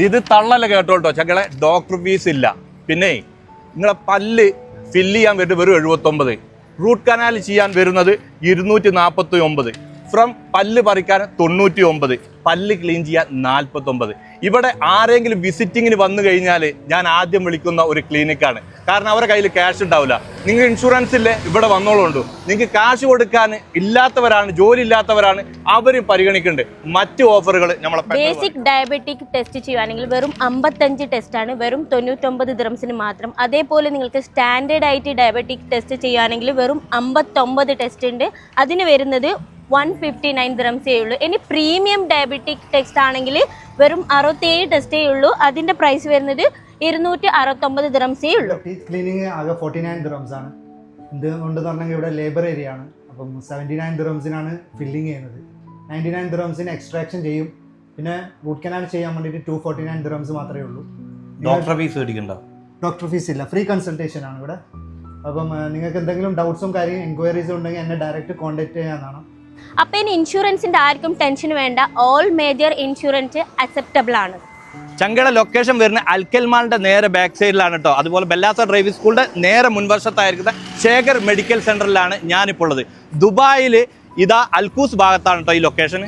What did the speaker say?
ഇത് തള്ളല്ല കേട്ടോട്ടോ ചങ്ങളെ, doctor fees ഇല്ല. പിന്നെ നിങ്ങളെ പല്ല് ഫില്ല് ചെയ്യാൻ വരുന്നത് വെറും 79, റൂട്ട് കനാൽ ചെയ്യാൻ വരുന്നത് 249, ഫ്രം പല്ല് പറിക്കാൻ 99, പല്ല് ക്ലീൻ ചെയ്യാൻ 49. ഇവിടെ ആരെങ്കിലും വിസിറ്റിങ്ങിന് വന്നു കഴിഞ്ഞാൽ ഞാൻ ആദ്യം വിളിക്കുന്ന ഒരു ക്ലിനിക്കാണ്. കാരണം അവരുടെ കയ്യിൽ ക്യാഷ് ഉണ്ടാവില്ല. നിങ്ങൾ ഇൻഷുറൻസ് ഇല്ലേ, ഇവിടെ വന്നോളുണ്ട്. നിങ്ങൾക്ക് കാശ് കൊടുക്കാൻ ഇല്ലാത്തവരാണ്, ജോലി ഇല്ലാത്തവരാണ്, അവരും പരിഗണിക്കുന്നുണ്ട്. മറ്റ് ഓഫറുകൾ നമ്മളെ ബേസിക് ഡയബറ്റിക് ടെസ്റ്റ് ചെയ്യുകയാണെങ്കിൽ വെറും 55 ടെസ്റ്റാണ്, വെറും 99 ദിറംസിന് മാത്രം. അതേപോലെ നിങ്ങൾക്ക് സ്റ്റാൻഡേർഡ് ആയിട്ട് ഡയബറ്റിക് ടെസ്റ്റ് ചെയ്യുകയാണെങ്കിൽ വെറും 59 ടെസ്റ്റ് ഉണ്ട്, അതിന് വരുന്നത് 159 ദിറംസേ ഉള്ളൂ. ഇനി പ്രീമിയം ഡയബറ്റിക് ടെസ്റ്റ് ആണെങ്കിൽ വെറും 67 ടെസ്റ്റേ ഉള്ളൂ, അതിന്റെ പ്രൈസ് വരുന്നത് 269 ദിറംസേ ഉള്ളൂ. ടീത്ത് ക്ലീനിങ് ആകെ 49 ദിറംസ് ആണ്. എന്തുകൊണ്ട് പറഞ്ഞെങ്കിൽ ഇവിടെ ലേബർ ഏരിയ ആണ്. അപ്പം 79 ദിറംസിനാണ് ഫില്ലിങ് ചെയ്യുന്നത്. 99 ദിറംസിന് എക്സ്ട്രാക്ഷൻ ചെയ്യും. പിന്നെ റൂട്ട് കനാൽ ചെയ്യാൻ വേണ്ടിയിട്ട് 249 ദിറംസ് മാത്രമേ ഉള്ളൂ. ഡോക്ടർ ഫീസ് മേടിക്കണ്ടോ? ഡോക്ടർ ഫീസ് ഇല്ല, ഫ്രീ കൺസൾട്ടേഷൻ ആണ് ഇവിടെ. അപ്പം നിങ്ങൾക്ക് എന്തെങ്കിലും ഡൗട്ട്സും കാര്യം എൻക്വയറീസും ഉണ്ടെങ്കിൽ എന്നെ ഡയറക്റ്റ് കോൺടാക്ട് ചെയ്യാനാണ്. അപ്പം ഇനി ഇൻഷുറൻസിന്റെ ആർക്കും ടെൻഷൻ വേണ്ട, ഓൾ മേജർ ഇൻഷുറൻസ് അക്സെപ്റ്റബിൾ ആണ്. ചങ്കയുടെ ലൊക്കേഷൻ വരുന്ന അൽക്കൽമാളിന്റെ നേരെ ബാക്ക് സൈഡിലാണ് കേട്ടോ. അതുപോലെ ബെല്ലാസ ഡ്രൈവിംഗ് സ്കൂളിന്റെ നേരെ മുൻവശത്തായിരിക്കുന്ന ശേഖർ മെഡിക്കൽ സെന്ററിലാണ് ഞാനിപ്പോൾ ഉള്ളത്. ദുബായിൽ ഇതാ അൽക്കൂസ് ഭാഗത്താണ് കേട്ടോ ഈ ലൊക്കേഷൻ.